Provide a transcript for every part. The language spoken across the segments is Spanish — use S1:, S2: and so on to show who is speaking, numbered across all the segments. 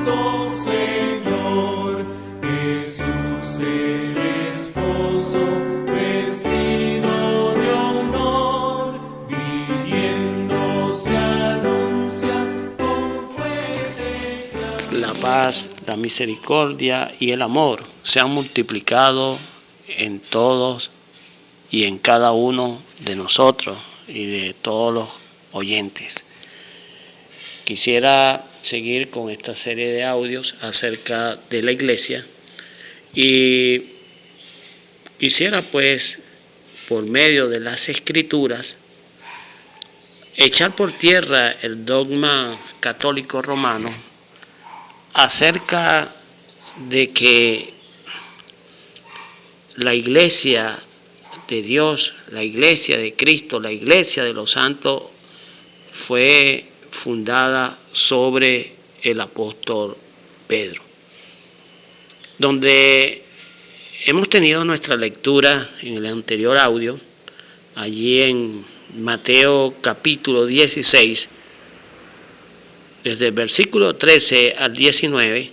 S1: Cristo Señor, Jesús el esposo, vestido de honor, viniendo se anuncia con fuerte clamor.
S2: La paz, la misericordia y el amor se han multiplicado en todos y en cada uno de nosotros y de todos los oyentes. Quisiera seguir con esta serie de audios acerca de la iglesia y quisiera pues por medio de las escrituras echar por tierra el dogma católico romano acerca de que la iglesia de Dios, la iglesia de Cristo, la iglesia de los santos fue fundada sobre el apóstol Pedro, donde hemos tenido nuestra lectura en el anterior audio, allí en Mateo capítulo 16, desde el versículo 13 al 19.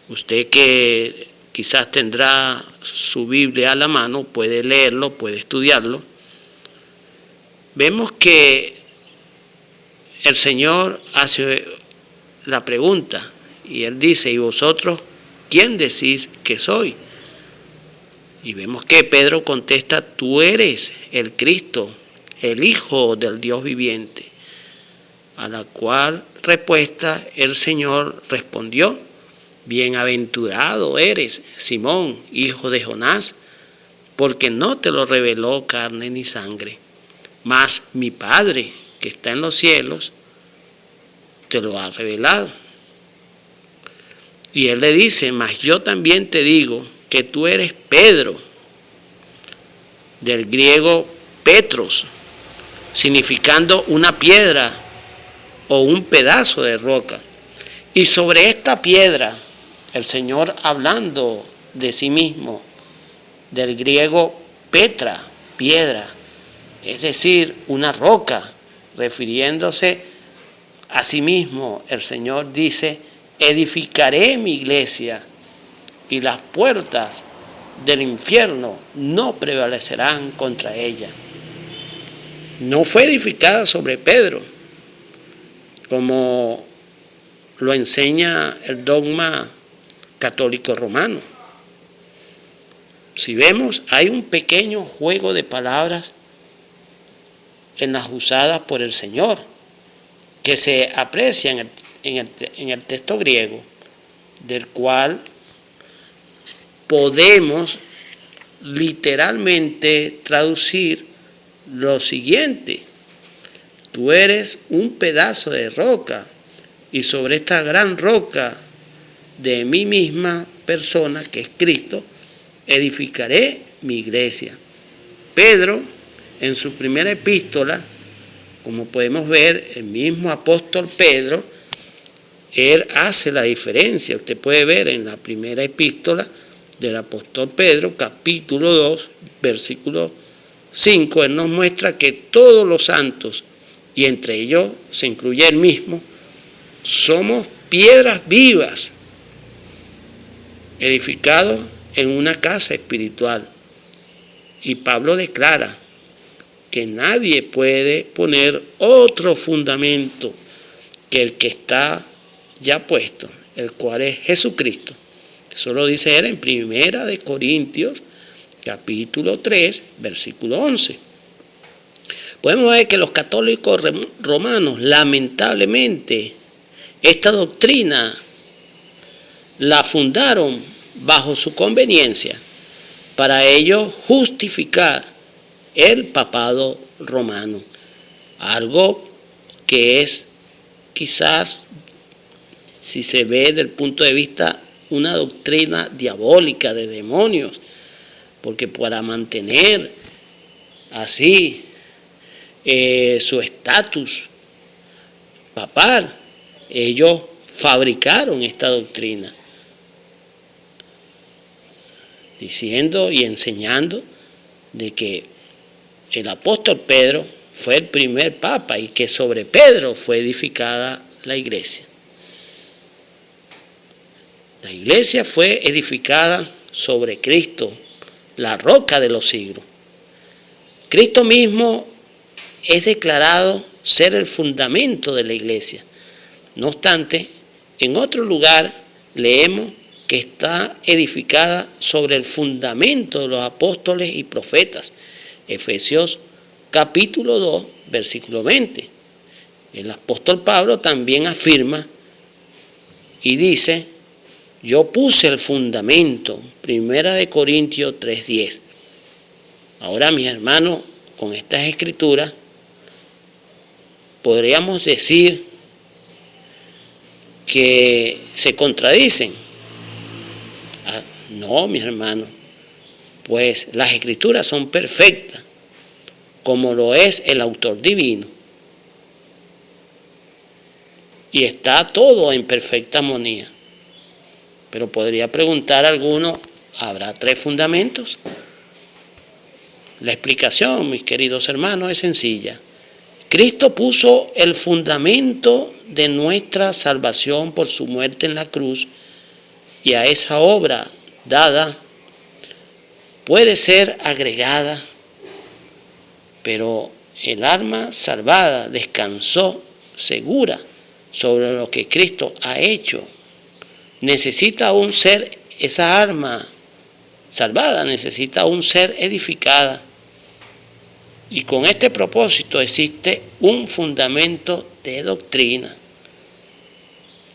S2: Usted que quizás tendrá su Biblia a la mano, puede leerlo, puede estudiarlo. Vemos que el Señor hace la pregunta y Él dice: ¿y vosotros quién decís que soy? Y vemos que Pedro contesta: tú eres el Cristo, el Hijo del Dios viviente. A la cual respuesta el Señor respondió: bienaventurado eres, Simón, hijo de Jonás, porque no te lo reveló carne ni sangre, mas mi Padre que está en los cielos te lo ha revelado. Y él le dice: mas yo también te digo que tú eres Pedro, del griego Petros, significando una piedra o un pedazo de roca. Y sobre esta piedra, el Señor hablando de sí mismo, del griego Petra, piedra, es decir, una roca, refiriéndose a sí mismo, el Señor dice: edificaré mi iglesia y las puertas del infierno no prevalecerán contra ella. No fue edificada sobre Pedro, como lo enseña el dogma católico romano. Si vemos, hay un pequeño juego de palabras en las usadas por el Señor, que se aprecia en el texto griego, del cual podemos literalmente traducir lo siguiente: tú eres un pedazo de roca, y sobre esta gran roca de mi misma persona, que es Cristo, edificaré mi iglesia. Pedro, en su primera epístola, como podemos ver, el mismo apóstol Pedro, él hace la diferencia. Usted puede ver en la primera epístola del apóstol Pedro, capítulo 2, versículo 5, él nos muestra que todos los santos, y entre ellos se incluye él mismo, somos piedras vivas, edificados en una casa espiritual. Y Pablo declara que nadie puede poner otro fundamento que el que está ya puesto, el cual es Jesucristo. Eso lo dice él en Primera de Corintios, capítulo 3, versículo 11. Podemos ver que los católicos romanos, lamentablemente, esta doctrina la fundaron bajo su conveniencia para ellos justificar el papado romano. Algo que es quizás, si se ve desde el punto de vista, una doctrina diabólica de demonios, porque para mantener así su estatus papal, ellos fabricaron esta doctrina, diciendo y enseñando de que el apóstol Pedro fue el primer papa y que sobre Pedro fue edificada la iglesia. La iglesia fue edificada sobre Cristo, la roca de los siglos. Cristo mismo es declarado ser el fundamento de la iglesia. No obstante, en otro lugar leemos que está edificada sobre el fundamento de los apóstoles y profetas. Efesios capítulo 2, versículo 20. El apóstol Pablo también afirma y dice: yo puse el fundamento, 1 Corintios 3:10. Ahora, mis hermanos, con estas escrituras podríamos decir que se contradicen. No, mis hermanos, pues las escrituras son perfectas, como lo es el autor divino. Y está todo en perfecta armonía. Pero podría preguntar a alguno, ¿habrá 3 fundamentos? La explicación, mis queridos hermanos, es sencilla. Cristo puso el fundamento de nuestra salvación por su muerte en la cruz, y a esa obra dada puede ser agregada, pero el alma salvada descansó segura sobre lo que Cristo ha hecho. Necesita aún ser, esa alma salvada necesita aún ser edificada. Y con este propósito existe un fundamento de doctrina.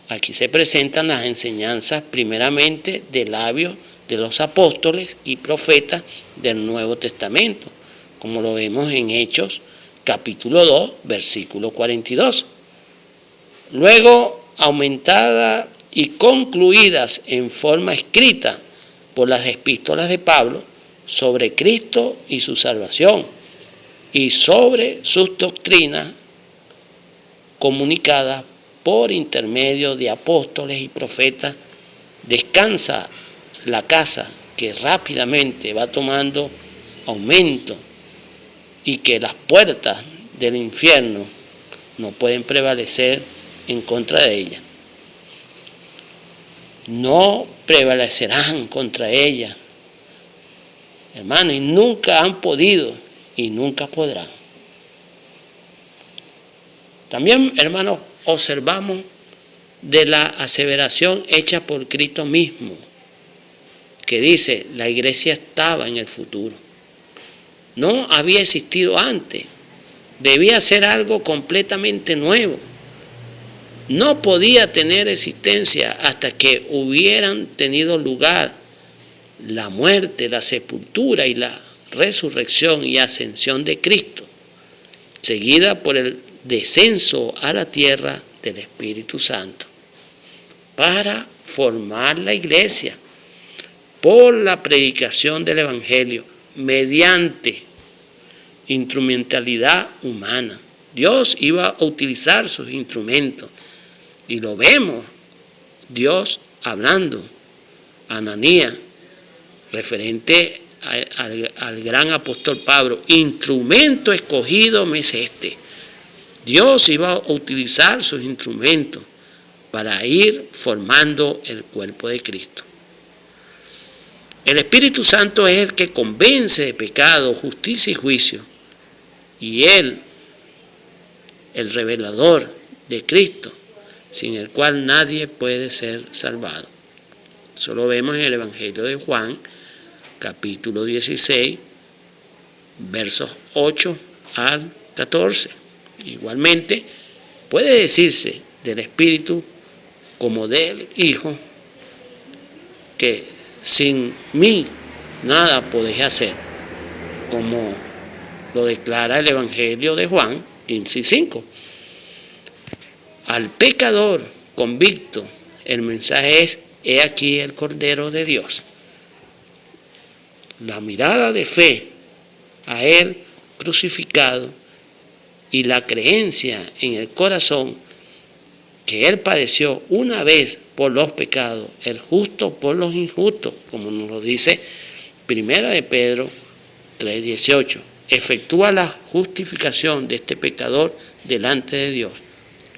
S2: Aquí se presentan las enseñanzas primeramente de labios de los apóstoles y profetas del Nuevo Testamento, como lo vemos en Hechos capítulo 2, versículo 42. Luego, aumentada y concluidas en forma escrita por las epístolas de Pablo sobre Cristo y su salvación, y sobre sus doctrinas comunicadas por intermedio de apóstoles y profetas, descansa la casa que rápidamente va tomando aumento y que las puertas del infierno no pueden prevalecer en contra de ella. No prevalecerán contra ella, hermanos, y nunca han podido y nunca podrán. También, hermanos, observamos de la aseveración hecha por Cristo mismo, que dice: la iglesia estaba en el futuro. No había existido antes, debía ser algo completamente nuevo. No podía tener existencia hasta que hubieran tenido lugar la muerte, la sepultura y la resurrección y ascensión de Cristo, seguida por el descenso a la tierra del Espíritu Santo, para formar la iglesia por la predicación del Evangelio mediante instrumentalidad humana. Dios iba a utilizar sus instrumentos, y lo vemos Dios hablando a Ananías, referente al gran apóstol Pablo: instrumento escogido me es este. Dios iba a utilizar sus instrumentos para ir formando el cuerpo de Cristo. El Espíritu Santo es el que convence de pecado, justicia y juicio, y Él, el revelador de Cristo, sin el cual nadie puede ser salvado. Eso lo vemos en el Evangelio de Juan, capítulo 16, versos 8 al 14. Igualmente, puede decirse del Espíritu como del Hijo, que sin mí nada podéis hacer, como lo declara el Evangelio de Juan 15:5. Al pecador convicto, el mensaje es: he aquí el Cordero de Dios. La mirada de fe a Él crucificado y la creencia en el corazón que Él padeció una vez por los pecados, el justo por los injustos, como nos lo dice 1 de Pedro 3:18, efectúa la justificación de este pecador delante de Dios,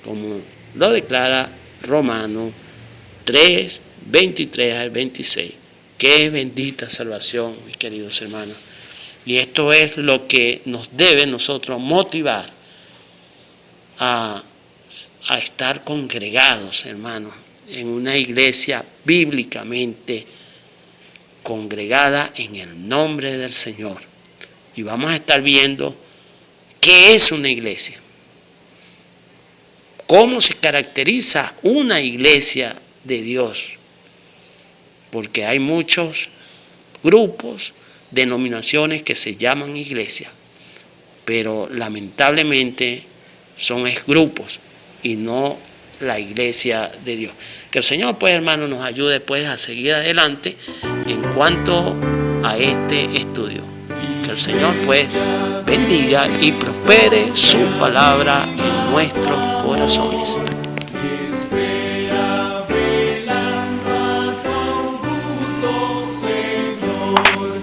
S2: como lo declara Romanos 3, 23 al 26. Qué bendita salvación, mis queridos hermanos. Y esto es lo que nos debe nosotros motivar a estar congregados, hermanos, en una iglesia bíblicamente congregada en el nombre del Señor. Y vamos a estar viendo qué es una iglesia, cómo se caracteriza una iglesia de Dios, porque hay muchos grupos, denominaciones que se llaman iglesia, pero lamentablemente son grupos y no la iglesia de Dios. Que el Señor, pues, hermano, nos ayude, pues, a seguir adelante en cuanto a este estudio. Que el Señor, pues, bendiga y prospere su palabra en nuestros corazones.
S1: Espera velando a tu gusto, Señor.